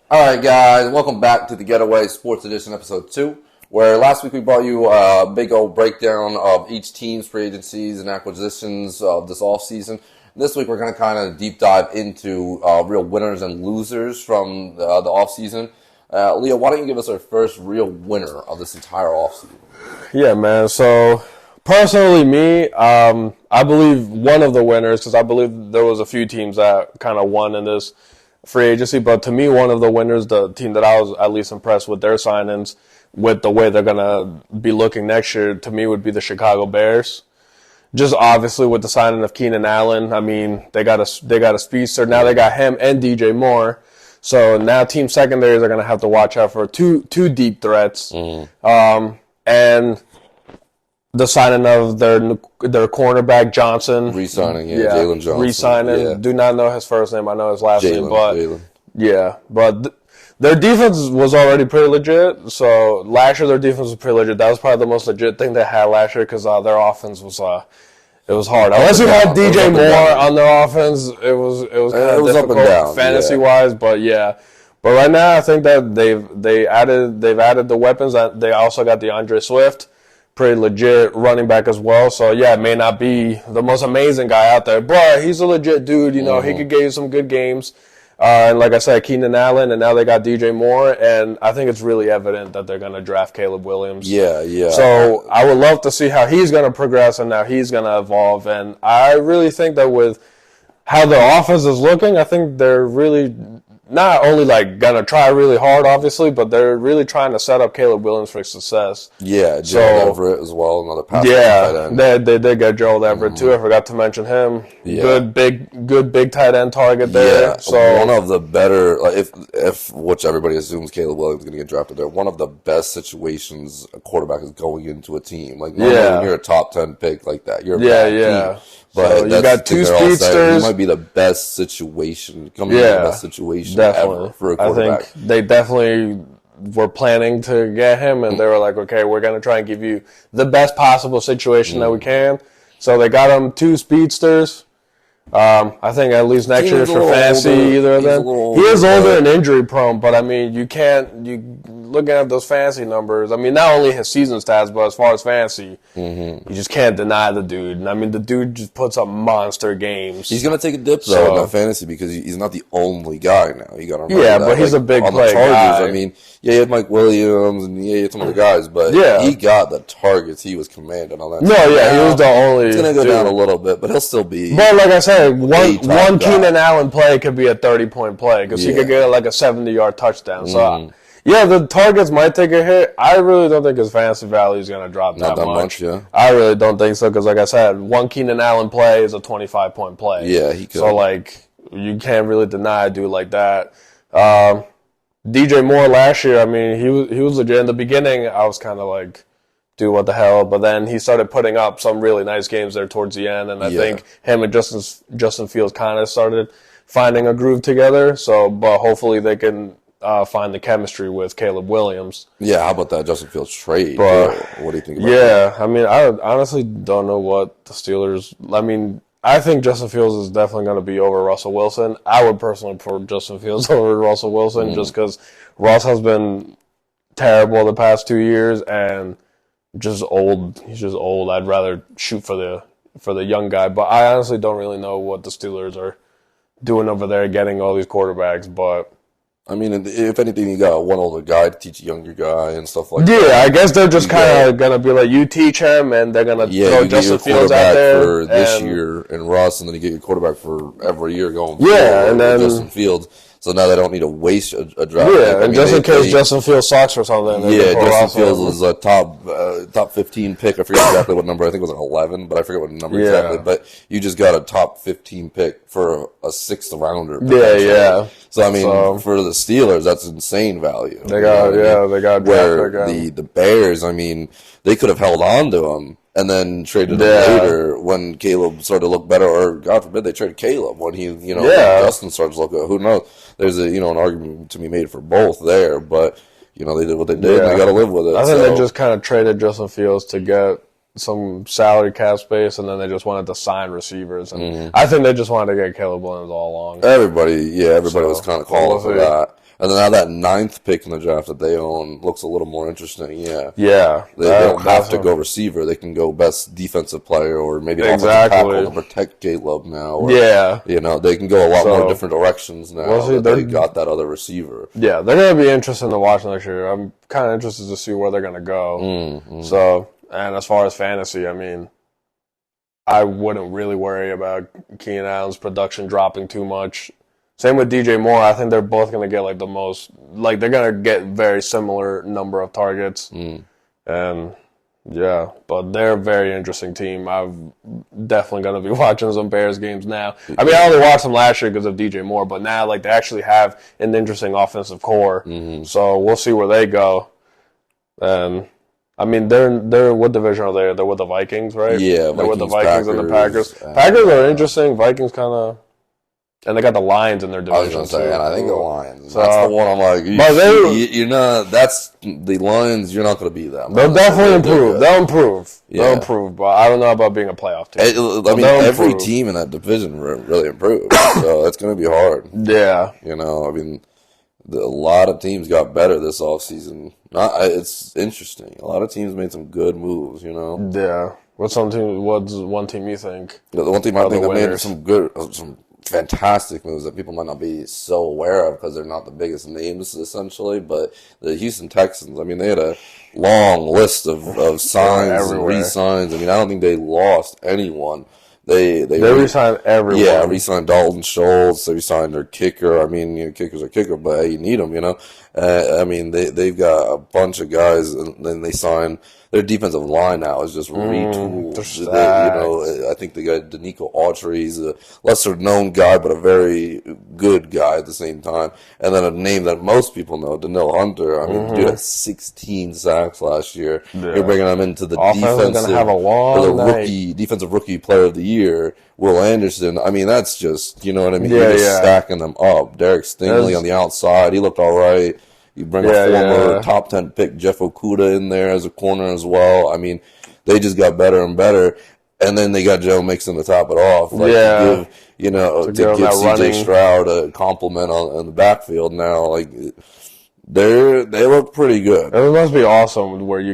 All right, guys, welcome back to the Getaway Sports Edition Ep.2, where last week we brought you a big old breakdown of each team's free agencies and acquisitions of this offseason. This week we're going to kind of deep dive into real winners and losers from the offseason. Leo, why don't you give us our first real winner of this entire offseason? Yeah, man. So, personally, me, I believe one of the winners, because I believe there was a few teams that kind of won in this free agency, but to me, one of the winners, the team that I was at least impressed with their signings, with the way they're going to be looking next year, to me would be the Chicago Bears. Just obviously with the signing of Keenan Allen, I mean, they got a speedster. Now they got him and DJ Moore. So now team secondaries are going to have to watch out for two deep threats. And the signing of their cornerback Johnson. Re-signing, Jalen Johnson. Re-signing. Yeah. Do not know his first name. I know his last name. But Jalen. Yeah, but their defense was already pretty legit. So last year their defense was pretty legit. That was probably the most legit thing they had last year because their offense was it was hard. Unless you had DJ Moore on their offense, it was kind of difficult up and down, fantasy wise. But yeah, but right now I think that they've added the weapons. They also got DeAndre Swift, pretty legit running back as well. So yeah, it may not be the most amazing guy out there, but he's a legit dude. You know, he could give you some good games. And like I said, Keenan Allen, and now they got DJ Moore, and I think it's really evident that they're going to draft Caleb Williams. Yeah. So I would love to see how he's going to progress and how he's going to evolve. And I really think that with how their offense is looking, I think they're really not only like going to try really hard, obviously, but they're really trying to set up Caleb Williams for success. Yeah, Gerald Everett as well, another pass. Yeah, they did get Gerald Everett too. I forgot to mention him. Yeah. Good big tight end target there. Yeah, so one of the better, if which everybody assumes Caleb Williams is going to get drafted there, one of the best situations a quarterback is going into a team. Like when you're a top 10 pick like that, you're a bad team. But so you got two speedsters. He might be the best situation. The best situation ever for a quarterback. I think they definitely were planning to get him, and they were like, okay, we're going to try and give you the best possible situation that we can. So they got him two speedsters. I think at least next year for fantasy, either of them. He is older and injury prone, but I mean, you looking at those fantasy numbers, I mean, not only his season stats, but as far as fantasy, you just can't deny the dude. And I mean, the dude just puts up monster games. He's going to take a dip, though, in that fantasy because he's not the only guy now. You got to remember that. But he's a big play guy. I mean, he had Mike Williams and he had some other guys, but he got the targets he was commanding on that team. He was the only. It's going to go down a little bit, but he'll still be. But like I said, one Keenan Allen play could be a 30-point play because he could get like a 70-yard touchdown. So, the targets might take a hit. I really don't think his fantasy value is going to drop that much. I really don't think so because, like I said, one Keenan Allen play is a 25-point play. Yeah, he could. So, like, you can't really deny a dude like that. DJ Moore last year, I mean, he was legit. In the beginning, I was kind of like, dude, what the hell? But then he started putting up some really nice games there towards the end, and I think him and Justin Fields kind of started finding a groove together. So, but hopefully they can find the chemistry with Caleb Williams. Yeah, how about that Justin Fields trade? But, what do you think about that? I mean, I honestly don't know what the Steelers. I mean, I think Justin Fields is definitely going to be over Russell Wilson. I would personally prefer Justin Fields over Russell Wilson just because Russ has been terrible the past 2 years and just old. He's just old. I'd rather shoot for the young guy. But I honestly don't really know what the Steelers are doing over there, getting all these quarterbacks. But I mean, if anything, you got one older guy to teach a younger guy and stuff like that. Yeah, I guess they're just kind of gonna be like, you teach him, and they're gonna throw Justin Fields out there for this year and Russ, and then you get your quarterback for every year going. And then Justin Fields. So now they don't need to waste a draft. Yeah, and just in case Justin Fields sucks or something. Justin Fields was a top 15 pick. I forget exactly what number. I think it was like 11, but I forget what number exactly. But you just got a top 15 pick for a sixth rounder. So I mean, for the Steelers, that's insane value. They got where the Bears. I mean, they could have held on to him and then traded him later when Caleb started to look better, or God forbid they traded Caleb when he, when Justin starts to look good. Who knows? There's an argument to be made for both there, but they did what they did, and they got to live with it. I think they just kind of traded Justin Fields to get some salary cap space, and then they just wanted to sign receivers, and I think they just wanted to get Caleb Williams all along. Everybody was kind of calling for that. And then now that 9th pick in the draft that they own looks a little more interesting. Yeah. Yeah. They don't have to go receiver. They can go best defensive player or maybe an offensive tackle to protect Caleb now. Or, they can go a lot more different directions now that they got that other receiver. Yeah, they're going to be interesting to watch next year. I'm kind of interested to see where they're going to go. Mm-hmm. So, and as far as fantasy, I mean, I wouldn't really worry about Keenan Allen's production dropping too much. Same with DJ Moore. I think they're both going to get like the most, like they're going to get very similar number of targets. And yeah, but they're a very interesting team. I'm definitely going to be watching some Bears games now. I mean, I only watched them last year because of DJ Moore, but now like they actually have an interesting offensive core. So we'll see where they go. And I mean, they're what division are they? They're with the Vikings, right? Yeah, they're with the Vikings and the Packers. Packers are interesting. Vikings kind of, and they got the Lions in their division. I was going to say, and I think the Lions. So, that's the one I'm like, you're not. That's the Lions. You're not going to be them. They'll definitely improve. They'll improve. Yeah. They'll improve. But I don't know about being a playoff team. I mean, every team in that division really improved. So it's going to be hard. Yeah. I mean, a lot of teams got better this offseason. It's interesting. A lot of teams made some good moves, Yeah. What's one team you think? The one team I think that made some fantastic moves that people might not be so aware of because they're not the biggest names, essentially. But the Houston Texans, I mean, they had a long list of signs and re-signs. I mean, I don't think they lost anyone. They re-signed everyone. Yeah, re-signed Dalton Schultz. They re-signed their kicker. I mean, kickers are kicker, but hey, you need them, I mean, they've got a bunch of guys, and then they signed. Their defensive line now is just retooled. I think they got Danico Autry. He's a lesser-known guy, but a very good guy at the same time. And then a name that most people know, Danielle Hunter. I mean, dude had 16 sacks last year. Yeah. You're bringing him into the defensive rookie player of the year, Will Anderson. I mean, that's just, you know what I mean? You're just stacking them up. Derek Stingley on the outside. He looked all right. You bring a former top 10 pick, Jeff Okudah, in there as a corner as well. I mean, they just got better and better. And then they got Joe Mixon to top it off. To give C.J. Stroud a compliment on the backfield now. Like, they look pretty good. It must be awesome when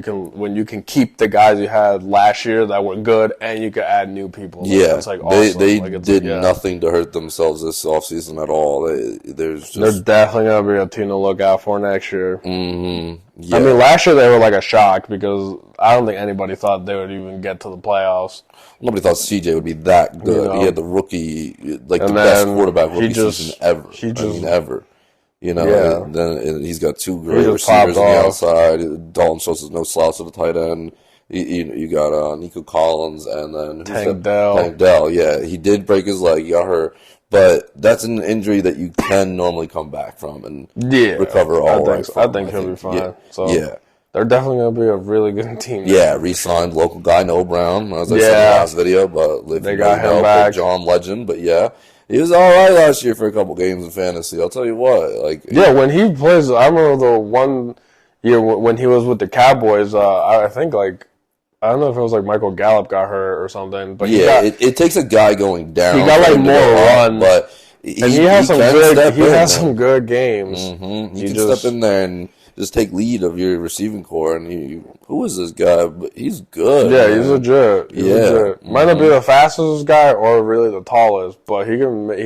you can keep the guys you had last year that were good and you can add new people. Yeah, it's like awesome. They did nothing to hurt themselves this offseason at all. They're definitely going to be a team to look out for next year. Mm-hmm. Yeah. I mean, last year they were like a shock because I don't think anybody thought they would even get to the playoffs. Nobody thought CJ would be that good. He had the rookie, the best quarterback rookie season ever. Ever. And then he's got two great receivers on the outside. Dalton Schultz is no slouch at the tight end. You got Nico Collins and then Tank Dell. Yeah, he did break his leg. He got hurt. But that's an injury that you can normally come back from and recover all right from. I think he'll be fine. They're definitely going to be a really good team. Yeah, re-signed local guy, Noah Brown, as I said in the last video. But they got him back. John Legend, but yeah. He was all right last year for a couple games in fantasy. I'll tell you what. When he plays, I remember the one year when he was with the Cowboys. I think I don't know if it was Michael Gallup got hurt or something. But it takes a guy going down. He got more run, but he has some good games. Mm-hmm. He can step in there and just take lead of your receiving core. And who is this guy? But he's good. Yeah, man. He's legit. Might not be the fastest guy or really the tallest, but he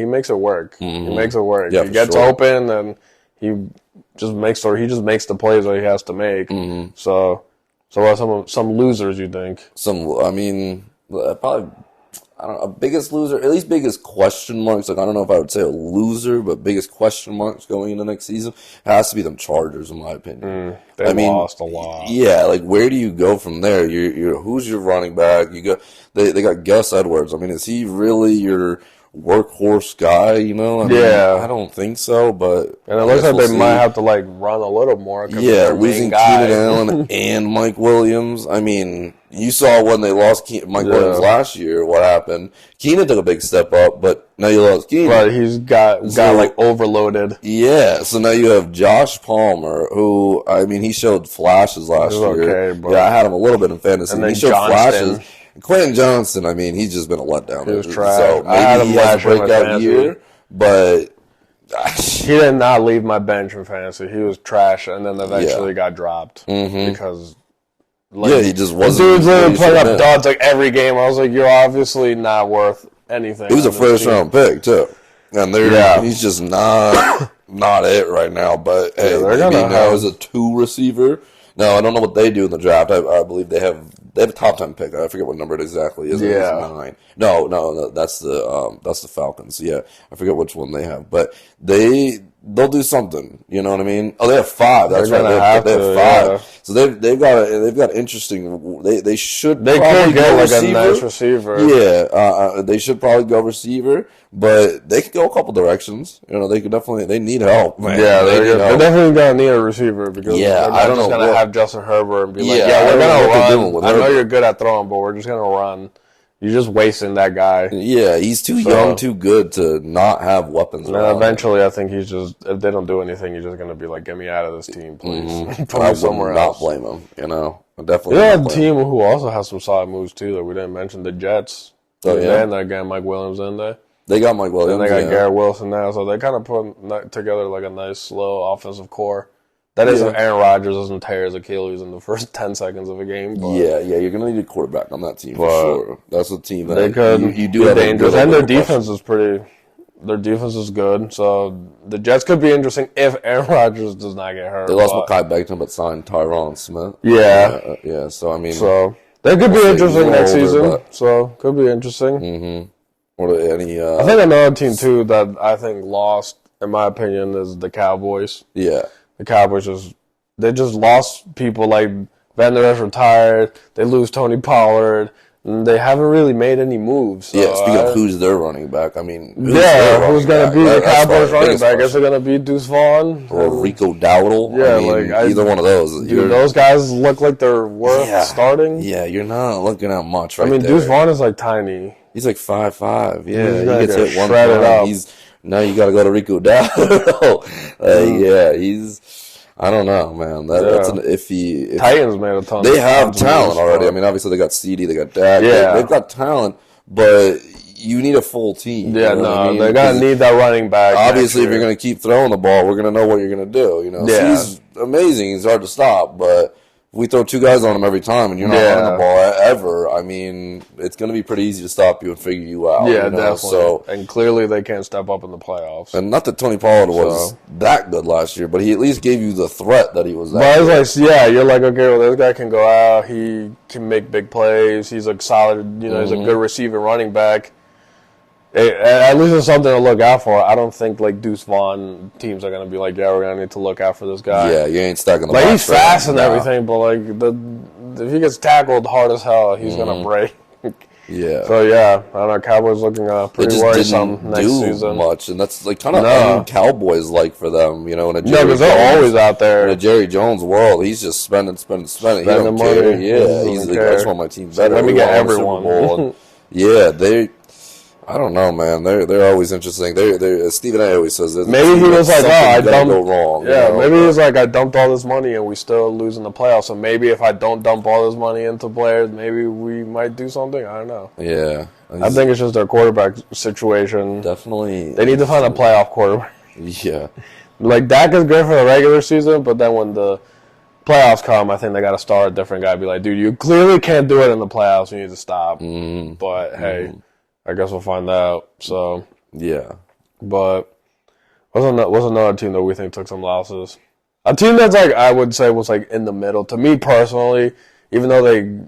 makes it work. Mm-hmm. He makes it work. Yeah, he gets open and he just makes the plays that he has to make. Mm-hmm. So what are some losers you think? Probably. I don't know, biggest loser, at least biggest question marks. I don't know if I would say a loser, but biggest question marks going into next season has to be them Chargers, in my opinion. They lost a lot. Yeah, where do you go from there? Who's your running back? They got Gus Edwards. I mean, is he really your workhorse guy? I don't think so. But and it looks like they might have to run a little more. Yeah, losing Keenan Allen and Mike Williams. I mean, you saw when they lost Mike Williams last year, what happened. Keenan took a big step up, but now you lost Keenan. Right, he's got overloaded. Yeah, so now you have Josh Palmer, who, I mean, he showed flashes last year. Okay, yeah, I had him a little bit in fantasy. And then he showed flashes. Quentin Johnson, I mean, he's just been a letdown. He was trash. So maybe he has a breakout year, but He did not leave my bench in fantasy. He was trash, and then eventually got dropped because. Like, he just wasn't. Dude's literally putting up duds like every game. I was like, you're obviously not worth anything. He was a first-round pick too, and he's just not it right now. But hey, maybe now as a 2 receiver. No, I don't know what they do in the draft. I believe they have a top 10 pick. I forget what number it exactly is. It's 9. No, that's the Falcons. Yeah, I forget which one they have, but they'll do something. You know what I mean? Oh, they have 5. That's right. They have 5. Yeah. So they've got interesting. They should probably get go like receiver. A nice receiver. Yeah, they should probably go receiver, but they could go a couple directions. You know, they could definitely. They need help, man. Yeah, they're definitely gonna need a receiver because they're not just gonna have Justin Herbert and be like, we're gonna run. I know you're good at throwing, but we're just gonna run. You're just wasting that guy. Yeah, he's too young, too good to not have weapons. Eventually, I think he's just, if they don't do anything, he's just going to be like, get me out of this team, please. Put me somewhere else. I would not blame him, you know. Definitely. Yeah, a team who also has some solid moves, too, that we didn't mention. The Jets. Oh, yeah. And they got Mike Williams in there. They got Mike Williams. And they got Garrett Wilson now, so they kind of put together like a nice, slow offensive core. That is if Aaron Rodgers doesn't tear his Achilles in the first 10 seconds of a game. But you're going to need a quarterback on that team for sure. That's a team that they could you do have dangerous. And their defense is their defense is good. So the Jets could be interesting if Aaron Rodgers does not get hurt. They lost Mekhi Becton but signed Tyron Smith. Yeah. So, I mean. So they could be interesting next season. So could be interesting. Mm-hmm. What are any? I think another team, too, that I think lost, in my opinion, is the Cowboys. Yeah. The Cowboys just lost people like Van Der Esch retired. They lose Tony Pollard. And they haven't really made any moves. So speaking of who's their running back, I mean, who's going to be the Cowboys running back? Is it going to be Deuce Vaughn? Or Rico Dowdle? Yeah, either one of those. Dude, those guys look like they're worth starting. Yeah, you're not looking at much right there. Deuce Vaughn is like tiny. He's like 5'5". Yeah, he gets hit one time. Now you got to go to Rico Dowdle. I don't know, man. That's an iffy. Titans made a ton. They have talent already. I mean, obviously they got CD, they got Dak. Yeah, they've got talent, but you need a full team. Yeah, they're gonna need that running back. Obviously, if you're gonna keep throwing the ball, we're gonna know what you're gonna do. You know, he's amazing. He's hard to stop, but if we throw 2 guys on him every time and you're not running the ball ever, I mean, it's going to be pretty easy to stop you and figure you out. Yeah, definitely. And clearly they can't step up in the playoffs. And not that Tony Pollard was that good last year, but he at least gave you the threat that he was that good. But it's like, you're like, okay, well, this guy can go out. He can make big plays. He's a solid, he's a good receiver running back. At least it's something to look out for. I don't think like Deuce Vaughn teams are gonna be like, we're gonna need to look out for this guy. Yeah, you ain't stuck in the box. He's fast and everything, but like if he gets tackled hard as hell, he's gonna break. Yeah. So I don't know. Cowboys looking pretty worrisome next season. Much, and that's like kind of Cowboys like for them, in a because they're always out there in a Jerry Jones world. He's just spending. He don't money. care. Yeah, he's like, I just want my team better. Let me get everyone. I don't know, man. They're always interesting. They're Stephen A. always says this. Maybe he was like, I dumped. Go wrong. Yeah, maybe he was like, I dumped all this money and we still lose in the playoffs. So maybe if I don't dump all this money into players, maybe we might do something. I don't know. Yeah, I think it's just their quarterback situation. Definitely, they need to find a playoff quarterback. Yeah, like Dak is great for the regular season, but then when the playoffs come, I think they got to start a different guy. Be like, dude, you clearly can't do it in the playoffs. You need to stop. But hey. I guess we'll find out. So but what's another team that we think took some losses? A team that's like I would say was like in the middle. To me personally, even though they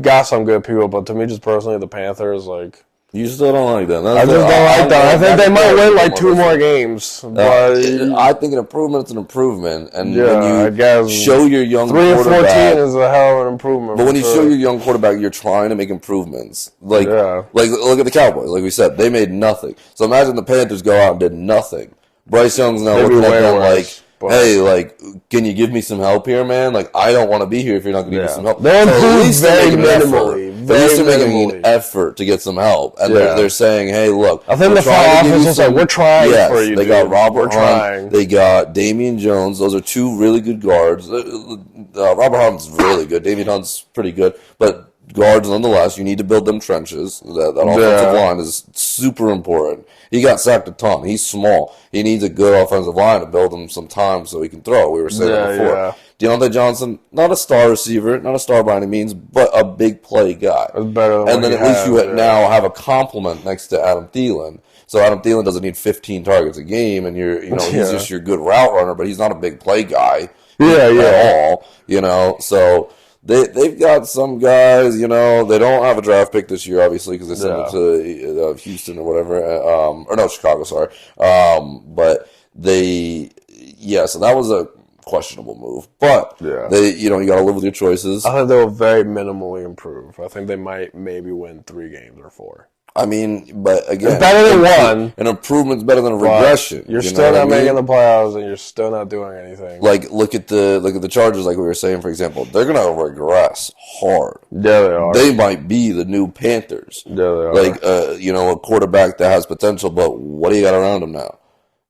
got some good people, but to me just personally, the Panthers like. You still don't like them. I just don't like them. I think they might win like 2 more games. But I think an improvement's an improvement. And when I guess show your young 3 and quarterback... 14 is a hell of an improvement. But when you show your young quarterback, you're trying to make improvements. Like look at the Cowboys. Like we said, they made nothing. So imagine the Panthers go out and did nothing. Bryce Young's now looking at them like... Hey, like, can you give me some help here, man? Like, I don't want to be here if you're not going to give me some help. They're improved very minimally. At least they're making an effort to get some help. And they're saying, hey, look. I think the front office was like, we're trying for you, they got Robert Hunt. They got Damian Jones. Those are 2 really good guards. Robert Hunt's really good. Damian Hunt's pretty good. But guards nonetheless. You need to build them trenches. That offensive line is super important. He got sacked a ton. He's small. He needs a good offensive line to build him some time so he can throw. We were saying that before. Yeah. Deontay Johnson, not a star receiver, not a star by any means, but a big play guy. It's better than and then at least you now have a complement next to Adam Thielen. So Adam Thielen doesn't need 15 targets a game, and he's just your good route runner, but he's not a big play guy at all. So they've got some guys. They don't have a draft pick this year, obviously, because they sent it to Houston or whatever, or no, Chicago. Sorry, but so that was a questionable move, but you got to live with your choices. I think they will very minimally improve. I think they might maybe win 3 games or 4. I mean, but again, it's better than one. An improvement's better than a regression. You're still not making the playoffs, and you're still not doing anything. Like look at the Chargers, like we were saying, for example, they're gonna regress hard. Yeah, they are. They might be the new Panthers. Yeah, they are. Like a quarterback that has potential, but what do you got around him now?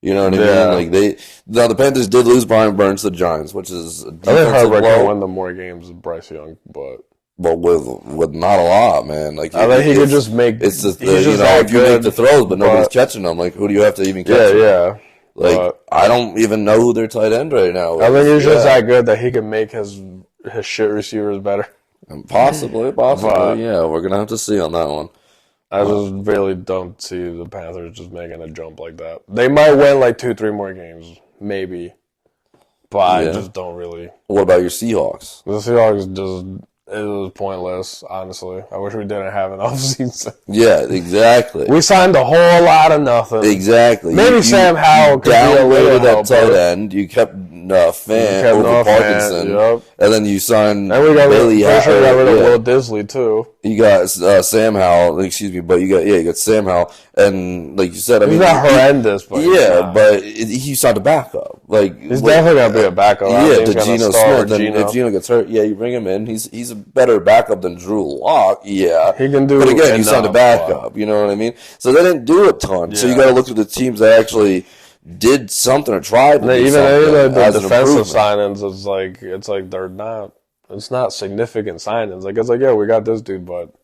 You know what I mean? Like the Panthers did lose Brian Burns to the Giants, which is a I think Herbert can win them more games than Bryce Young, but with not a lot, man. Like I think he could just make. It's just if you make the throws, but nobody's catching them. Like who do you have to even catch? Yeah. Like I don't even know who their tight end right now is. I think he's just that good that he can make his shit receivers better. Possibly. Yeah, we're gonna have to see on that one. I just really don't see the Panthers just making a jump like that. They might win like 2-3 more games, maybe, but I just don't really. What about your Seahawks? The Seahawks it was pointless, honestly. I wish we didn't have an offseason. Yeah, exactly. We signed a whole lot of nothing. Exactly. Maybe Sam Howell could be a little that tight end. You kept Fant over Parkinson, and then you signed Bailey. Pretty sure we got rid of Will Disley too. You got Sam Howell. Excuse me, but you got Sam Howell, and like you said, he's not horrendous, but but he's not a backup. Like he's definitely gonna be a backup. To Geno Smith. And if Geno gets hurt, you bring him in. He's a better backup than Drew Lock. Yeah, he can do. But again, you signed a backup. You know what I mean? So they didn't do a ton. Yeah. So you got to look at the teams that actually did something or tried to do something. The defensive signings is it's like they're not. It's not significant signings. Like it's like we got this dude, but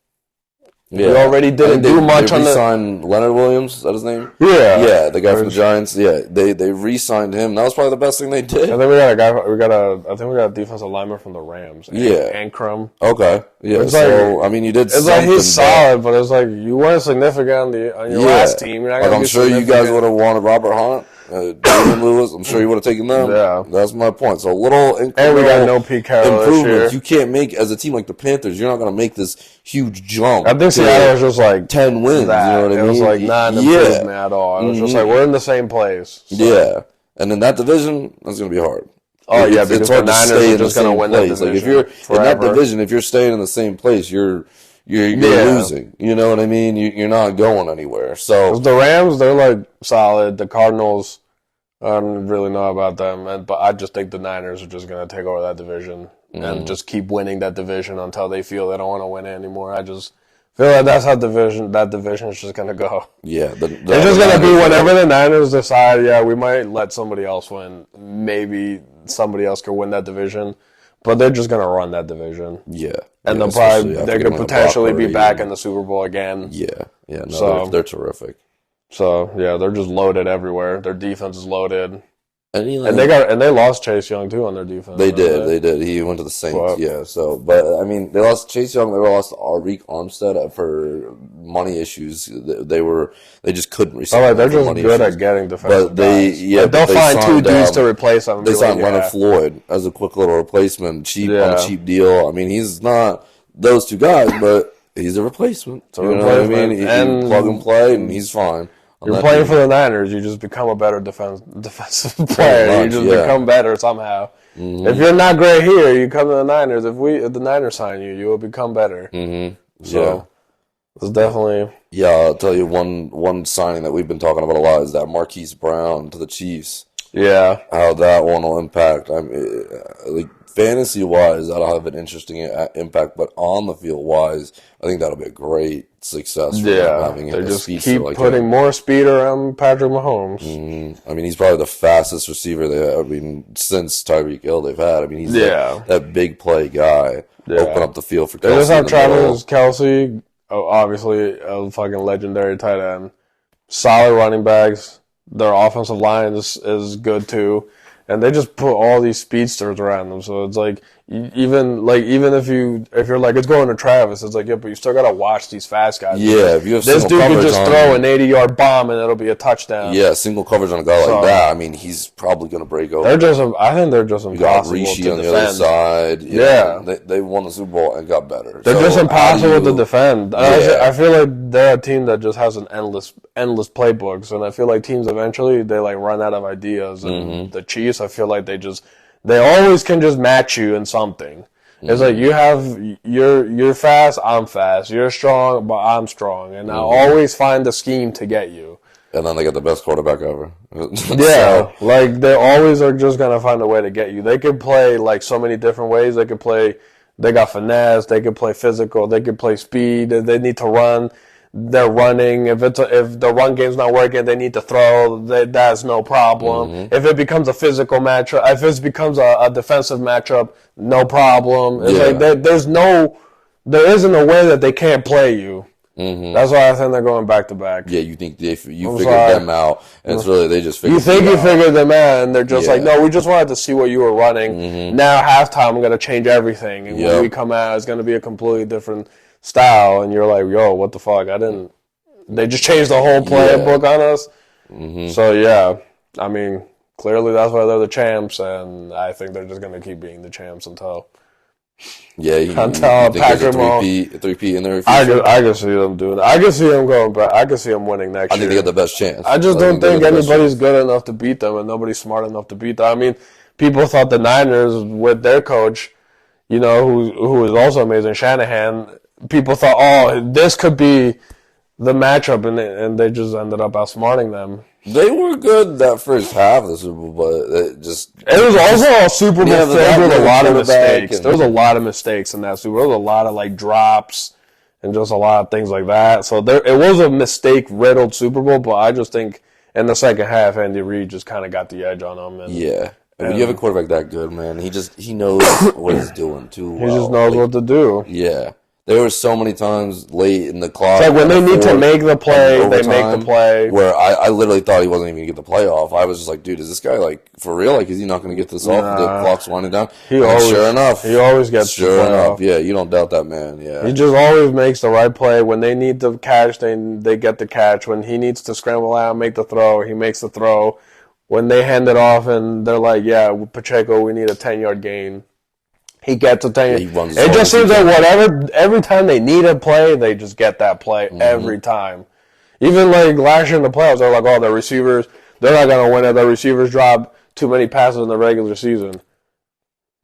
we already didn't do much on the. They re-signed Leonard Williams. Is that his name? Yeah, the guy from the Giants. Yeah, they re-signed him. That was probably the best thing they did. I think we got a guy. I think we got a defensive lineman from the Rams. Ankrum. Okay. Yeah. So you did. It's like he's solid, but it's like you weren't significant on your last team. You're not I'm sure you guys would have wanted Robert Hunt. Damon Lewis, I'm sure you would have taken them. Yeah. That's my point. So a little and we got no Pete Carroll improvements. You can't make, as a team like the Panthers, you're not going to make this huge jump. I think Seattle was just like 10 wins. You know what I mean? It was like not an improvement at all. It was just like we're in the same place. So. Yeah. And in that division, that's going to be hard. Oh, because it's hard the Niners to stay are in just the going same to win place. that division. Like if you're in that division, if you're staying in the same place, you're losing. You know what I mean? You're not going anywhere. So the Rams, they're like solid. The Cardinals, I don't really know about them, but I just think the Niners are just going to take over that division and just keep winning that division until they feel they don't want to win it anymore. I just feel like that's how that division is just going to go. Yeah. It's just going to be whenever the Niners decide, we might let somebody else win. Maybe somebody else could win that division, but they're just going to run that division. Yeah. And they could potentially be back in the Super Bowl again. Yeah. Yeah. No, they're terrific. So they're just loaded everywhere. Their defense is loaded, and they lost Chase Young too on their defense. They did. He went to the Saints. They lost Chase Young. They lost Arik Armstead for money issues. They just couldn't receive. They're just good at getting defensive. But they'll find two dudes to replace them. They signed Leonard Floyd as a quick little replacement, on a cheap deal. I mean, he's not those two guys, but he's a replacement. You know what I mean? He plug and play, and he's fine. You're playing for the Niners, you just become a better defensive player. You just become better somehow. Mm-hmm. If you're not great here, you come to the Niners. If the Niners sign you, you will become better. Mm-hmm. So it's definitely. Yeah, I'll tell you one signing that we've been talking about a lot is that Marquise Brown to the Chiefs. Yeah. how that one will impact. I mean, like fantasy wise, that'll have an interesting impact, but on the field wise, I think that'll be a great success for them having they a just speedster keep like putting him. more speed around Patrick Mahomes. I mean, he's probably the fastest receiver since Tyreek Hill they've had. I mean, he's that big play guy. Yeah. Open up the field for Kelce. They just have Travis Kelce, obviously a fucking legendary tight end. Solid running backs. Their offensive line is good too. And they just put all these speedsters around them. So it's like, even if you're like, it's going to Travis, it's like, yeah, but you still got to watch these fast guys. Yeah, if you have this dude could just throw an 80-yard bomb and it'll be a touchdown. Yeah, single coverage on a guy like that. I mean, he's probably going to break over. I think they're just impossible you got Rishi on the other side. Yeah. They won the Super Bowl and got better. They're just impossible to defend. Yeah. I feel like they're a team that just has an endless playbooks, and I feel like teams eventually they like run out of ideas. And the Chiefs, I feel like they always can just match you in something. It's like you're fast, I'm fast. You're strong, but I'm strong, and I always find the scheme to get you. And then they got the best quarterback ever. Yeah, like they always are just gonna find a way to get you. They could play like so many different ways. They could play. They got finesse. They could play physical. They could play speed. They need to run. They're running. If the run game's not working, they need to throw. That's no problem. If it becomes a physical matchup, if it becomes a defensive matchup, no problem. It's like there isn't a way that they can't play you. That's why I think they're going back to back. Yeah, you think you figured them out, and it's really they just figured. You figured them out, and they're just like, no, we just wanted to see what you were running. Now halftime, I'm going to change everything, and when we come out, it's going to be a completely different style. And you're like, yo, what the fuck? They just changed the whole playbook on us. So yeah, I mean, clearly that's why they're the champs, and I think they're just going to keep being the champs until. Yeah, you think Patrick Mahomes a three-peat in there. I can see them doing it. I can see them going back. I can see them winning next year. I think they got the best chance. I just don't think anybody's good enough to beat them, and nobody's smart enough to beat them. I mean, people thought the Niners with their coach, who is also amazing, Shanahan. People thought, oh, this could be the matchup, and they just ended up outsmarting them. They were good that first half of the Super Bowl, but it was also a Super Bowl filled with a lot of mistakes. There was a lot of mistakes in that Super Bowl. There was a lot of like drops and just a lot of things like that. So it was a mistake-riddled Super Bowl, but I just think in the second half, Andy Reid just kind of got the edge on them. When you have a quarterback that good, man, he knows what he's doing too well. He just knows what to do. Yeah. There were so many times late in the clock. It's like when they need to make the play, they make the play. Where I literally thought he wasn't even going to get the playoff. I was just like, dude, is this guy like for real? Like, is he not going to get this off? The clock's winding down. Sure enough, he always gets. Sure enough, yeah, you don't doubt that man. Yeah, he just always makes the right play. When they need to catch, they get the catch. When he needs to scramble out and make the throw, he makes the throw. When they hand it off and they're like, yeah, Pacheco, we need a 10-yard gain. He gets a 10. It just seems like every time they need a play, they just get that play every time. Even like last year in the playoffs, they're like, oh, the receivers, they're not going to win it. The receivers drop too many passes in the regular season.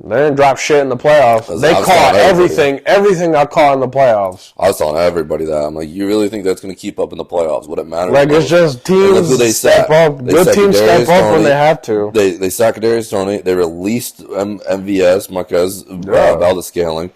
They didn't drop shit in the playoffs. They caught everything. Everything got caught in the playoffs. I was telling everybody that. I'm like, you really think that's going to keep up in the playoffs? Would it matter? Like, it's just teams step up. Good teams step up when they have to. They sacked Kadarius Toney. They released MVS, Marquez, Valdez-Scantling.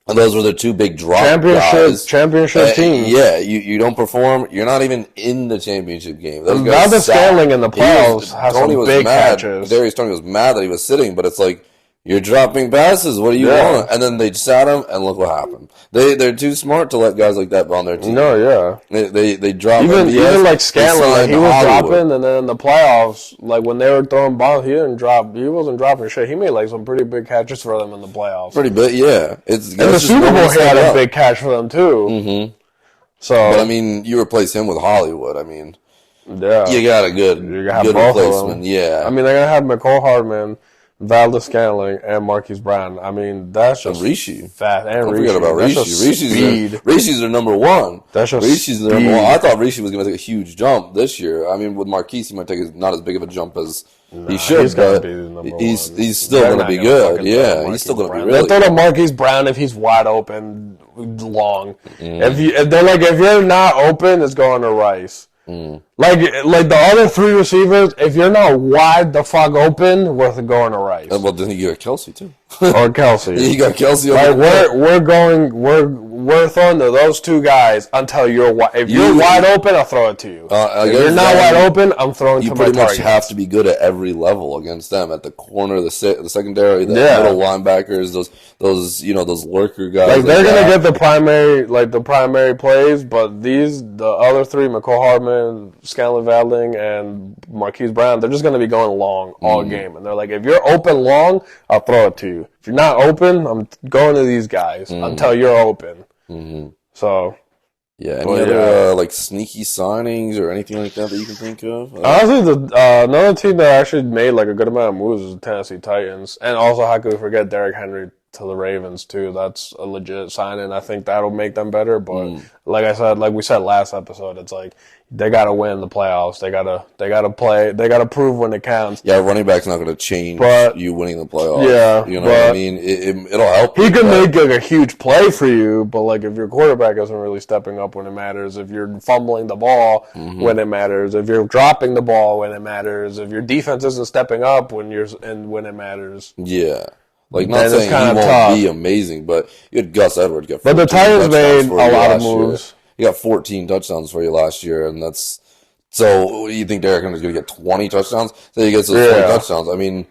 And those were their two big drop guys. Championship teams. Yeah, you don't perform. You're not even in the championship game. Valdez-Scantling in the playoffs has some big catches. Kadarius Toney was mad that he was sitting, but it's like, you're dropping passes. What do you want? And then they sat him, and look what happened. They're too smart to let guys like that on their team. No, they drop even like Scantling, like he was dropping, and then in the playoffs, like when they were throwing balls, he didn't drop. He wasn't dropping shit. He made like some pretty big catches for them in the playoffs. Pretty big, yeah. And the Super Bowl, he had a big catch for them too. So, but I mean, you replace him with Hollywood. I mean, you got a good replacement. Yeah, I mean, they're gonna have McCole Hardman, Valdez-Scantling, and Marquise Brown. I mean, that's just Rishi. Fast. And Don't forget about Rishi. Rishi's their number one. That's just Rishi's their number one. I thought Rishi was going to take a huge jump this year. I mean, with Marquise, he might take not as big of a jump as he should, but he's still going to be good. Yeah, he's still going to be really good. They'll throw to Marquise Brown if he's wide open long. If you're not open, it's going to Rice. Like the other three receivers, if you're not wide the fuck open, we're going to Rice. Well, then you got Kelsey too. Or Kelsey. You got Kelsey. Like we're throwing to those two guys until you're wide. If you're wide open, I'll throw it to you. If you're not wide open, I'm throwing to my target. You pretty much have to be good at every level against them. At the corner, the secondary, the middle linebackers, those lurker guys. Like they're gonna get the primary plays, but the other three, McCall Hardman, Scanlon Valding, and Marquise Brown, they're just gonna be going long all game. And they're like, if you're open long, I'll throw it to you. If you're not open, I'm going to these guys until you're open. So, yeah. Any other sneaky signings or anything like that you can think of? Honestly, another team that actually made a good amount of moves is the Tennessee Titans, and also how could we forget Derrick Henry to the Ravens too? That's a legit signing. I think that'll make them better. But like we said last episode, it's like they gotta win the playoffs. They gotta play. They gotta prove when it counts. Yeah, running back's not gonna change you winning the playoffs. Yeah, you know what I mean. It'll help. He can make a huge play for you, but if your quarterback isn't really stepping up when it matters, if you're fumbling the ball when it matters, if you're dropping the ball when it matters, if your defense isn't stepping up when it matters. Yeah. Not saying he won't be amazing, but you had Gus Edwards get 14 But the Titans made a lot of moves. He got 14 touchdowns for you last year, and that's so. You think Derrick Henry's going to get 20 touchdowns? So he gets those 20 touchdowns. I mean,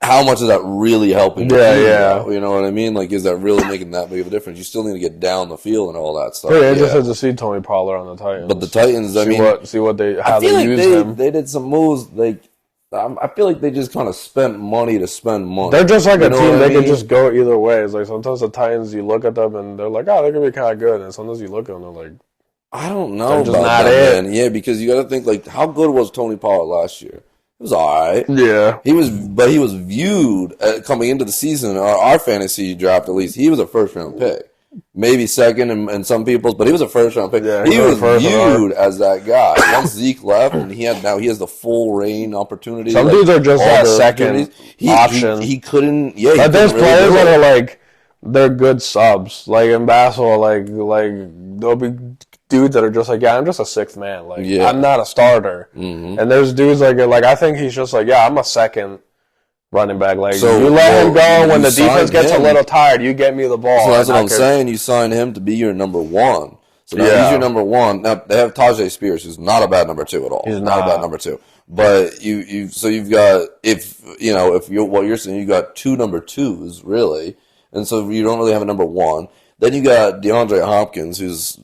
how much is that really helping? Yeah. You know what I mean? Is that really making that big of a difference? You still need to get down the field and all that stuff. Pretty interested to see Tony Pollard on the Titans. But the Titans, how they use him. They did some moves. I feel like they just kind of spent money to spend money. They're just like a team. They can just go either way. It's sometimes the Titans, you look at them and they're like, oh, they're going to be kind of good. And sometimes you look at them and they're like, I don't know about that, man. Yeah, because you got to think, how good was Tony Pollard last year? It was all right. Yeah. He was viewed coming into the season, our fantasy draft at least, he was a first-round pick. Maybe second in some people's, but he was a first-round pick. Yeah, he was viewed as that guy. Once Zeke left, and he has the full reign opportunity. Some dudes are just that second option. He couldn't. Yeah, but there's players that are they're good subs. In basketball, there'll be dudes that are just I'm just a sixth man. I'm not a starter. And there's dudes I think he's just I'm a second running back. So you let him go when the defense gets a little tired. You get me the ball. So that's what I'm saying. You sign him to be your number one. So now he's your number one. Now they have Tajay Spears, who's not a bad number two at all. He's not a bad number two. But you've got what you're saying, you got two number twos really, and so you don't really have a number one. Then you got DeAndre Hopkins, who's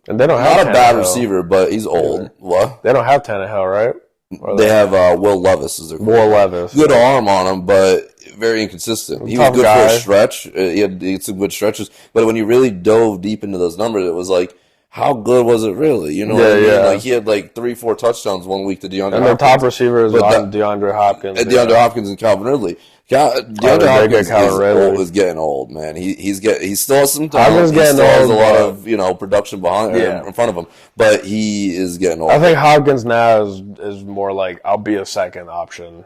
and they don't have not a bad receiver, but he's old. Yeah. What? They don't have Tannehill, right? They have Will Levis as their Will Levis. Good arm on him, but very inconsistent. He was good for a stretch. He had some good stretches, but when you really dove deep into those numbers, it was how good was it really? You know what I mean? He had 3-4 touchdowns one week to DeAndre Hopkins. And their top receiver is DeAndre Hopkins. DeAndre Hopkins and Calvin Ridley. DeAndre Hopkins is getting old, man. He still has some time. He still has a lot of production behind in front of him, but he is getting old. I think Hopkins now is more I'll be a second option.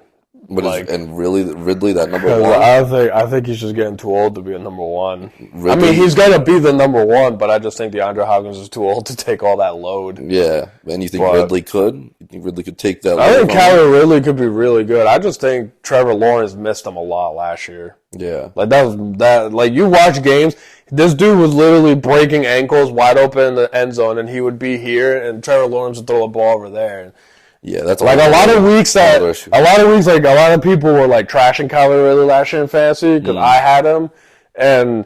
But and really Ridley that number one? I think he's just getting too old to be a number one. Ridley, I mean, he's gonna be the number one, but I just think DeAndre Hopkins is too old to take all that load. Yeah, and you think Ridley could? You think Ridley could take that? I think Calvin Ridley could be really good. I just think Trevor Lawrence missed him a lot last year. Yeah, you watch games. This dude was literally breaking ankles wide open in the end zone, and he would be here, and Trevor Lawrence would throw a ball over there. Yeah, that's a lot of weeks a lot of people were trashing Calvin Ridley last year in fantasy because I had him, and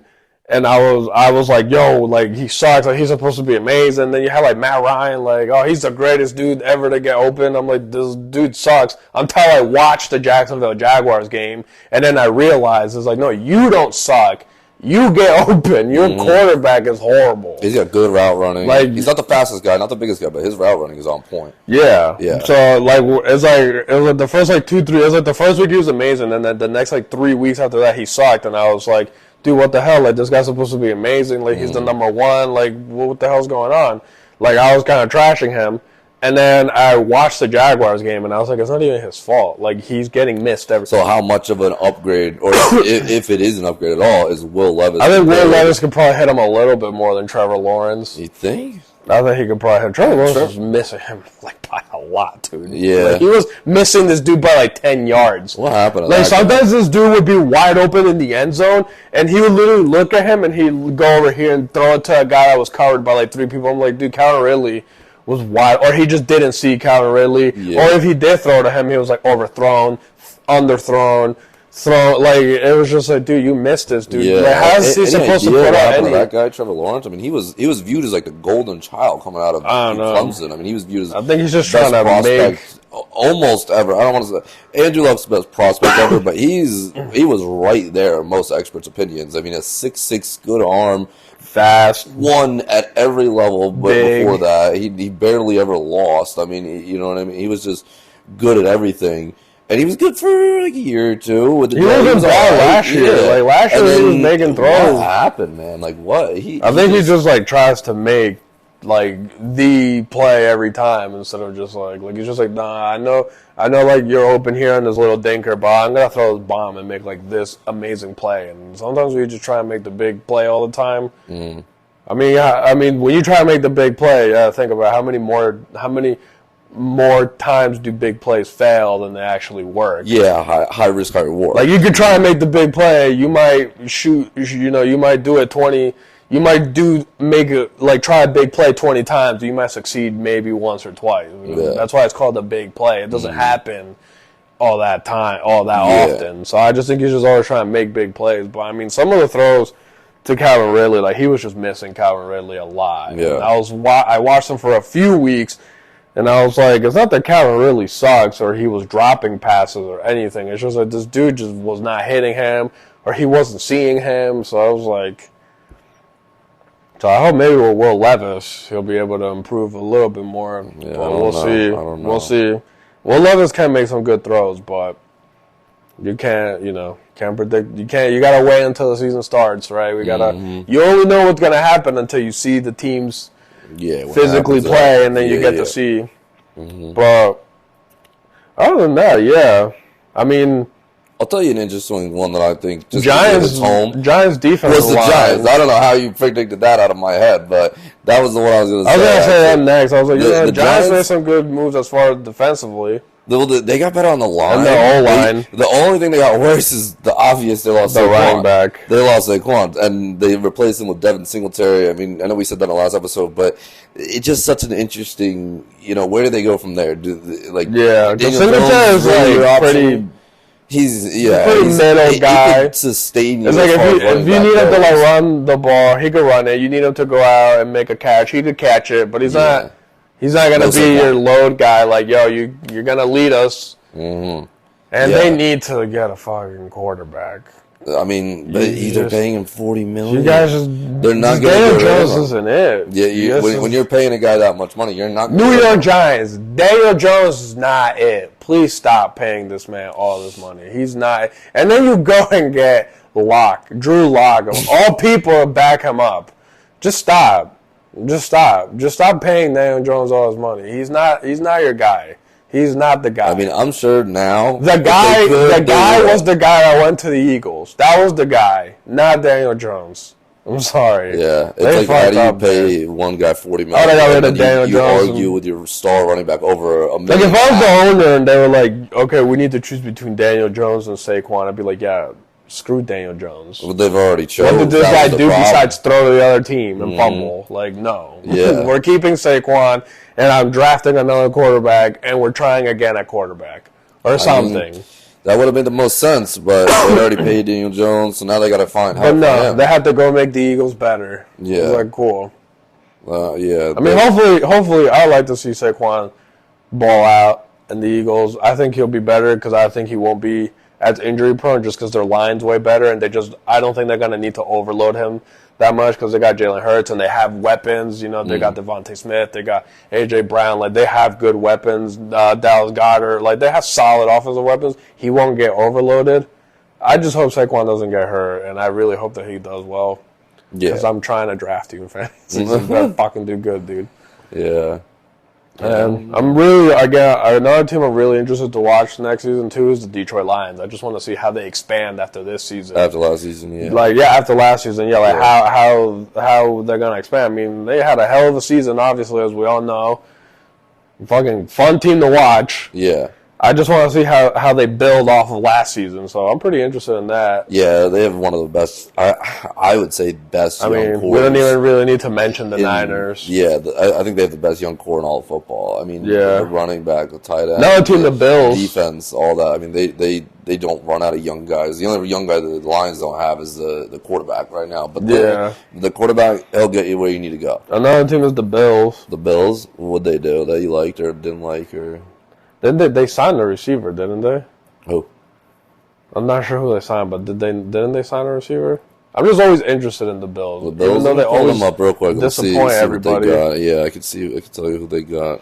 I was like, yo, he sucks, he's supposed to be amazing. And then you had Matt Ryan, oh, he's the greatest dude ever to get open. I'm like, this dude sucks until I watched the Jacksonville Jaguars game, and then I realized it's no, you don't suck. You get open. Your quarterback is horrible. He's got good route running. He's not the fastest guy, not the biggest guy, but his route running is on point. Yeah. So it was the first 2-3. It was the first week he was amazing, and then the next 3 weeks after that he sucked, and I was like, dude, what the hell? This guy's supposed to be amazing. He's the number one. What the hell's going on? I was kind of trashing him. And then I watched the Jaguars game, and I was like, it's not even his fault. He's getting missed every So how much of an upgrade, or if it is an upgrade at all, is Will Levis? I think Will Levis could probably hit him a little bit more than Trevor Lawrence. You think? I think he could probably have. Trevor Lawrence was missing him like by a lot, dude. Yeah. Like, he was missing this dude by like 10 yards. What happened to Like, that sometimes this dude would be wide open in the end zone, and he would literally look at him, and he'd go over here and throw it to a guy that was covered by like 3 people. I'm like, dude, Calvin Ridley was wide, or he just didn't see Calvin Ridley, or if he did throw to him, he was like overthrown, underthrown. So, like, it was just like, dude, you missed this, dude. Yeah. Like, how is he supposed to put out any? That guy, Trevor Lawrence, I mean, he was viewed as like the golden child coming out of Clemson. I mean, he was viewed as I think he's just trying to make almost ever. I don't want to say Andrew Luck's best prospect ever, but he was right there in most experts' opinions. I mean, a 6'6", good arm, fast, won at every level, but big. Before that, he barely ever lost. I mean, you know what I mean? He was just good at everything. And he was good for like a year or two. With the he was last year. Like last year, he was making throws. What happened, man? Like what? I think he just like tries to make like the play every time instead of just like he's just like, nah. I know. Like you're open here on this little dinker, but I'm gonna throw this bomb and make like this amazing play. And sometimes we just try and make the big play all the time. I mean, when you try to make the big play, think about how many more times do big plays fail than they actually work. Yeah, high risk, high reward. Like, you could try and make the big play. You might shoot, you might do it 20. You might try a big play 20 times. You might succeed maybe once or twice. Yeah. That's why it's called a big play. It doesn't happen all that often. So I just think he's just always trying to make big plays. But, I mean, some of the throws to Calvin Ridley, like, he was just missing Calvin Ridley a lot. Yeah. I watched him for a few weeks, and I was like, it's not that Calvin Ridley sucks or he was dropping passes or anything. It's just like this dude just was not hitting him or he wasn't seeing him. So I was like, so I hope maybe with Will Levis he'll be able to improve a little bit more. Yeah, but we'll see. I don't know. We'll see. Will Levis can make some good throws, but you can't predict. You got to wait until the season starts, right? You only know what's going to happen until you see the teams physically play, and then you get to see. But other than that, yeah. I mean, I'll tell you an interesting one that I think just Giants defense was the Giants. I don't know how you predicted that out of my head, but that was the one I was going to say. I was going to say that next. I was like, the Giants made some good moves as far as defensively. They got better on the line. And the O-line. The only thing they got worse is the obvious. They lost the running back. They lost Saquon, and they replaced him with Devin Singletary. I mean, I know we said that in the last episode, but it's just such an interesting. Where do they go from there? Singletary is like pretty. He's a pretty middle guy. He could sustain you. It's like if you need him to like run the ball, he could run it. You need him to go out and make a catch. He could catch it, but he's not. He's not going to be your load guy like, yo, you're going to lead us. And they need to get a fucking quarterback. I mean, they're paying him $40 million. You guys just... They're not going to Daniel Jones isn't it. Yeah, when you're paying a guy that much money, you're not going to... New York Giants, Daniel Jones is not it. Please stop paying this man all this money. He's not... And then you go and get Drew Lock. Of all people to back him up. Just stop. Just stop paying Daniel Jones all his money. He's not your guy. He's not the guy. I mean, I'm sure now the guy was the guy that went to the Eagles. That was the guy, not Daniel Jones. I'm sorry. Yeah, it's like how do you pay one guy $40 million? Oh, they got rid of Daniel Jones. You argue with your star running back over $1 million. Like if I was the owner and they were like, okay, we need to choose between Daniel Jones and Saquon, I'd be like, yeah. Screw Daniel Jones. Well, they've already chosen. What did this guy do besides throw to the other team and fumble? Like, no. Yeah. We're keeping Saquon, and I'm drafting another quarterback, and we're trying again at quarterback. Or something. That would have made the most sense, but they already paid Daniel Jones, so now they got to find help. But no, they had to go make the Eagles better. Yeah. It was like, cool. Yeah. I mean, hopefully, I'd like to see Saquon ball out in the Eagles. I think he'll be better because I think he won't be as injury prone just because their line's way better, and I don't think they're going to need to overload him that much because they got Jalen Hurts and they have weapons. They got Devontae Smith, they got A.J. Brown. Like, they have good weapons. Dallas Goedert. Like, they have solid offensive weapons. He won't get overloaded. I just hope Saquon doesn't get hurt, and I really hope that he does well. Yeah. Because I'm trying to draft you in fantasy. You better fucking do good, dude. Yeah. And I'm really, again, another team I'm really interested to watch next season too is the Detroit Lions. I just want to see how they expand after this season. After last season, yeah. After last season, how they're gonna expand. I mean, they had a hell of a season, obviously, as we all know. Fucking fun team to watch. Yeah. I just want to see how they build off of last season, so I'm pretty interested in that. Yeah, they have one of the best, I would say, best young cores. We don't even really need to mention the Niners. Yeah, I think they have the best young core in all of football. I mean, the running back, the tight end. Another team, the Bills. Defense, all that. I mean, they don't run out of young guys. The only young guy that the Lions don't have is the quarterback right now. But the quarterback, he'll get you where you need to go. Another team is the Bills. The Bills, what'd they do that you liked or didn't like? Or They signed a receiver, didn't they? Who? I'm not sure who they signed, but didn't they sign a receiver? I'm just always interested in the Bills. The Bills, even though they always them up real quick. disappoint everybody. What they got. Yeah, I can tell you who they got.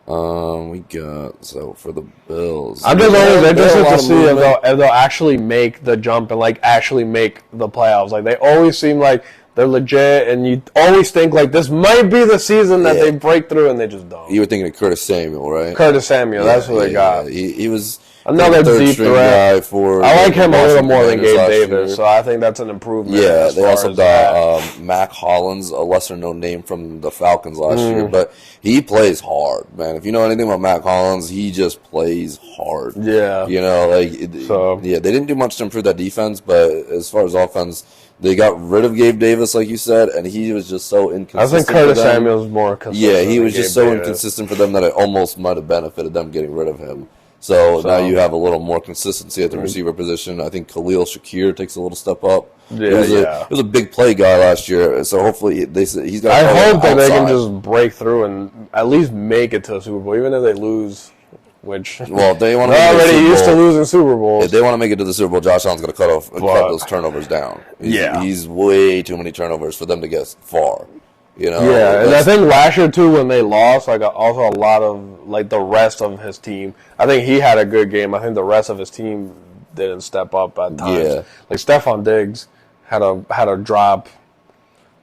For the Bills. I'm just always interested to see if they'll actually make the jump and actually make the playoffs. They always seem like they're legit, and you always think this might be the season that they break through, and they just don't. You were thinking of Curtis Samuel, right? Curtis Samuel, that's who they got. He was another deep threat. I like him a little more than Gabe Davis, so I think that's an improvement. Yeah, they also got Mac Hollins, a lesser-known name from the Falcons last year, but he plays hard, man. If you know anything about Mac Hollins, he just plays hard. Yeah. They didn't do much to improve that defense, but as far as offense, they got rid of Gabe Davis, like you said, and he was just so inconsistent. I think Curtis Samuel's more consistent. Yeah, he was just so inconsistent for them that it almost might have benefited them getting rid of him. So now you have a little more consistency at the receiver position. I think Khalil Shakir takes a little step up. He was a big play guy last year, so hopefully he's got. I hope that they can just break through and at least make it to a Super Bowl, even if they lose. Which they want to. They're already used to losing Super Bowls. If they want to make it to the Super Bowl, Josh Allen's going to cut those turnovers down. He's way too many turnovers for them to get far. And I think last year too, when they lost, also a lot of the rest of his team. I think he had a good game. I think the rest of his team didn't step up at times. Yeah. Stephon Diggs had a drop.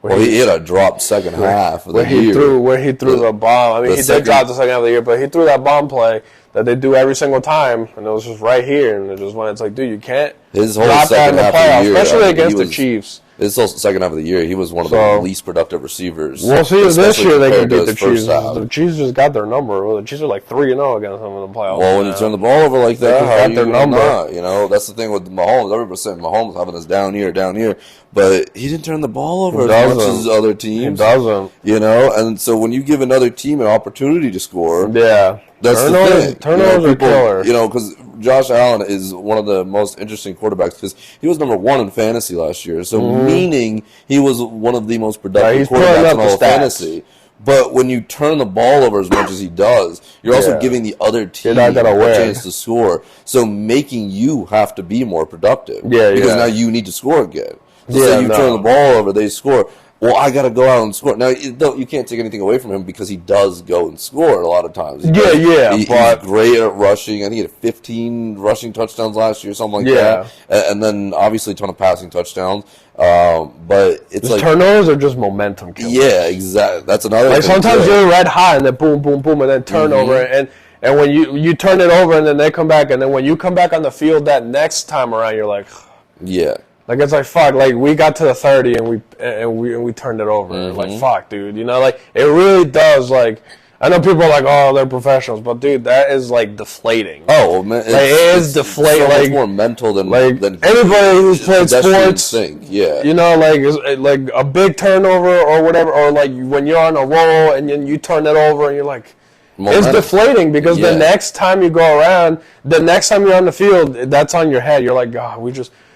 He had a drop second half of the year. Where he threw the bomb. I mean, he did drop the second half of the year, but he threw that bomb play that they do every single time, and it was just right here. And it just when it's dude, you can't drop that in the playoffs, especially against the Chiefs. His whole second half of the year, he was one of the least productive receivers. We'll see if this year they can beat the Chiefs. The Chiefs just got their number. Well, the Chiefs are 3-0 against them in the playoffs. Well, when you turn the ball over like that, how got their number? That's the thing with Mahomes. Everybody's saying Mahomes having this down year, but he didn't turn the ball over as much as other teams. He doesn't. And so when you give another team an opportunity to score, that's the thing. Turnovers are killer. Because Josh Allen is one of the most interesting quarterbacks because he was number 1 in fantasy last year. So meaning he was one of the most productive quarterbacks in all of fantasy. But when you turn the ball over as much as he does, you're also giving the other team a chance to score. So making you have to be more productive. Because now you need to score again. So you turn the ball over, they score. Well, I got to go out and score. Now, you can't take anything away from him because he does go and score a lot of times. He's great at rushing. I think he had 15 rushing touchdowns last year, something like that. And then, obviously, a ton of passing touchdowns. But it's turnovers are just momentum killers. Yeah, exactly. That's another thing. Sometimes you're red hot and then boom, boom, boom, and then turnover. And when you turn it over and then they come back, and then when you come back on the field that next time around, you're like... Yeah. It's fuck, we got to the 30 and we turned it over. Fuck, dude. It really does, I know people are oh, they're professionals, but dude, that is deflating. Oh, man. It is deflating. So much more mental than anybody who's played sports. Think. Yeah. A big turnover or whatever, or when you're on a roll and then you turn it over and you're momentum. It's deflating because the next time you go around, the next time you're on the field, that's on your head. You're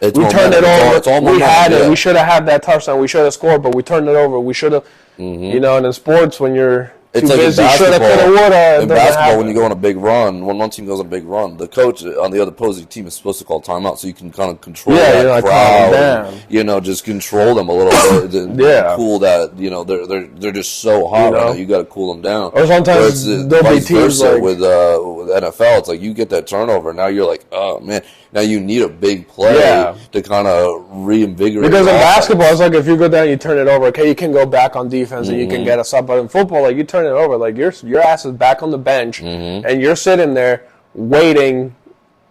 we turned it over. We had it. We should have had that touchdown. We should have scored, but we turned it over. We should have, and in sports, when you're too busy, shoulda, coulda, woulda. In basketball, when you go on a big run, when one team goes on a big run, the coach on the other opposing team is supposed to call timeout so you can kind of control that crowd. Just control them a little bit. Cool that. They're just so hot right now. You got to cool them down. Or sometimes there'll be teams with NFL. It's you get that turnover. Now you're oh man. Now you need a big play to kind of reinvigorate. Because in basketball, it's if you go down, you turn it over. Okay, you can go back on defense and you can get a stop. But in football, you turn turn it over. Like, your ass is back on the bench, and you're sitting there waiting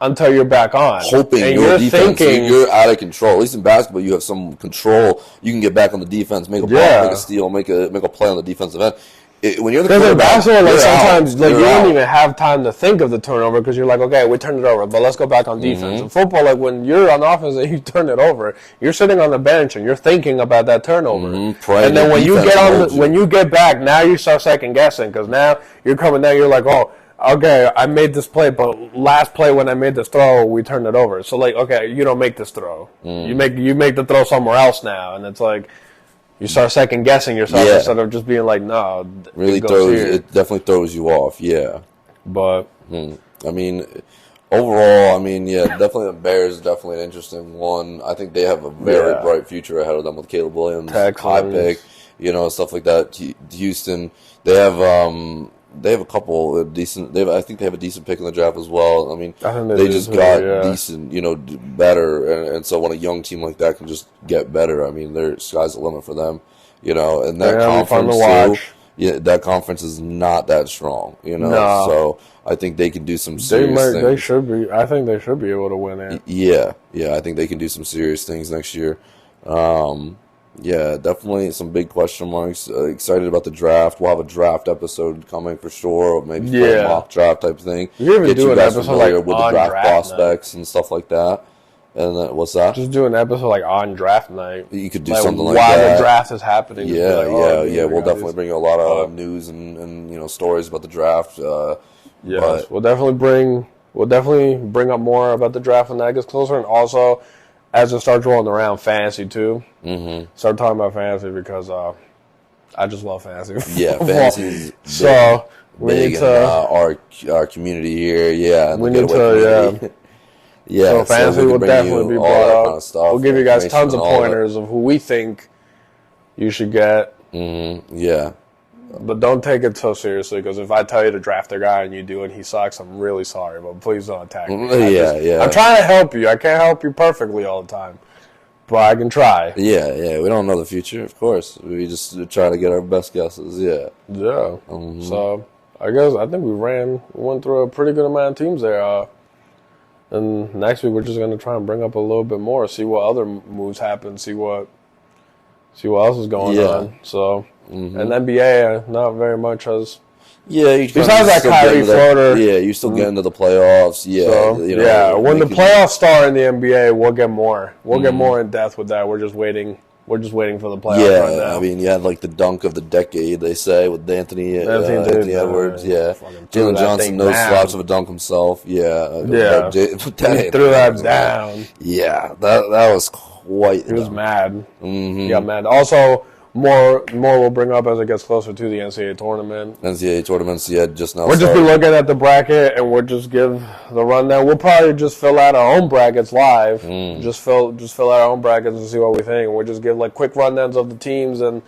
until you're back on. Hoping and your defense, you're out of control. At least in basketball, you have some control. You can get back on the defense, make a block, make a steal, make a play on the defensive end. When you're the quarterback, in basketball, like sometimes you don't even have time to think of the turnover because you're like, okay, we turned it over, but let's go back on defense. In football, like when you're on offense and you turn it over, you're sitting on the bench and you're thinking about that turnover. And then when you get back, now you start second guessing because now you're coming down, you're like, oh, okay, I made this play, but last play when I made this throw, we turned it over. So like, okay, you don't make this throw. You make the throw somewhere else now, and it's like. You start second guessing yourself instead of just being like, no. It definitely throws you off. Yeah, but I mean, overall, definitely the Bears definitely an interesting one. I think they have a very bright future ahead of them with Caleb Williams, high pick, stuff like that. Houston, they have a couple of decent. I think they have a decent pick in the draft as well. I mean, they just got decent, better, and so when a young team like that can just get better, I mean, their sky's the limit for them, and that conference too. Yeah, that conference is not that strong, No. So I think they can do some serious things. They should be. I think they should be able to win it. Yeah, I think they can do some serious things next year. Yeah, definitely some big question marks. Excited about the draft. We'll have a draft episode coming for sure. Or maybe a mock draft type thing. You ever do an episode like with the draft prospects and stuff like that. And then, what's that? Just do an episode like on draft night. You could do something like that. While the draft is happening. Yeah. We'll definitely bring you a lot of news and stories about the draft. Yes, we'll definitely bring up more about the draft when that gets closer, and also. As it starts rolling around, fantasy too. Start talking about fantasy because I just love fantasy. Yeah, fantasy is big, so we need to our community here. Yeah, we need to So fantasy will definitely be brought up. We'll give you guys tons of pointers of who we think you should get. Yeah. But don't take it so seriously because if I tell you to draft a guy and you do and he sucks, I'm really sorry. But please don't attack me. I'm trying to help you. I can't help you perfectly all the time, but I can try. Yeah. We don't know the future, of course. We just try to get our best guesses. Yeah. So I think we went through a pretty good amount of teams there. And next week we're just going to try and bring up a little bit more, see what other moves happen, see what else is going on. So. And NBA, not very much has. Yeah, besides that Kyrie floater. You still get into the playoffs. Yeah, so, when the playoffs start in the NBA, we'll get more. We'll get more in depth with that. We're just waiting. We're just waiting for the playoffs right now. I mean, you had like the dunk of the decade, they say, with Anthony Edwards. Jalen Johnson, no slouch of a dunk himself. He threw that down. Yeah, that was quite. He was mad. He got mad. Also. More we'll bring up as it gets closer to the NCAA tournament. NCAA tournaments, just now. We'll just be looking at the bracket and we'll just give the rundown. We'll probably just fill out our own brackets live. Just fill out our own brackets and see what we think. And we'll just give like quick rundowns of the teams and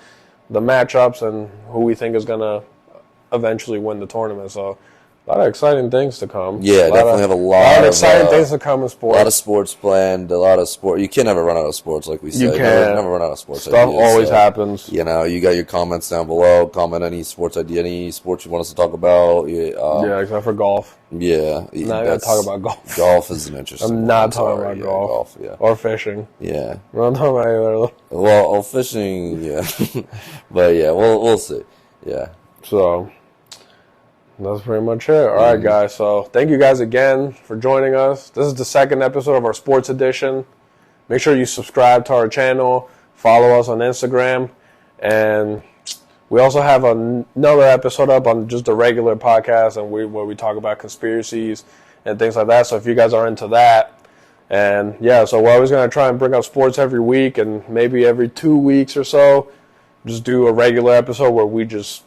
the matchups and who we think is gonna eventually win the tournament. So. A lot of exciting things to come. Yeah, definitely have a lot of exciting things to come in sports. A lot of sports planned, a lot of sport. You can never run out of sports, like we said. You can never run out of sports. Stuff always happens. You got your comments down below. Comment any sports idea, any sports you want us to talk about. Except for golf. Yeah. I'm not going to talk about golf. Golf is an interesting I'm not talking about golf. Or fishing. Yeah. We're not talking about either. Well, fishing, yeah. But yeah, we'll see. Yeah. So... that's pretty much it. All right, guys. So thank you guys again for joining us. This is the second episode of our sports edition. Make sure you subscribe to our channel. Follow us on Instagram. And we also have another episode up on just a regular podcast and where we talk about conspiracies and things like that. So if you guys are into that. And, so we're always going to try and bring up sports every week and maybe every 2 weeks or so. Just do a regular episode where we just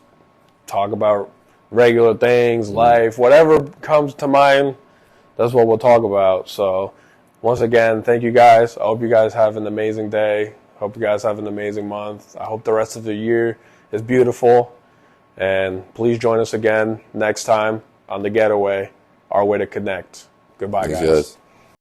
talk about regular things, life, whatever comes to mind, that's what we'll talk about. So, once again, thank you guys. I hope you guys have an amazing day. Hope you guys have an amazing month. I hope the rest of the year is beautiful. And please join us again next time on The Getaway, our way to connect. Goodbye, guys.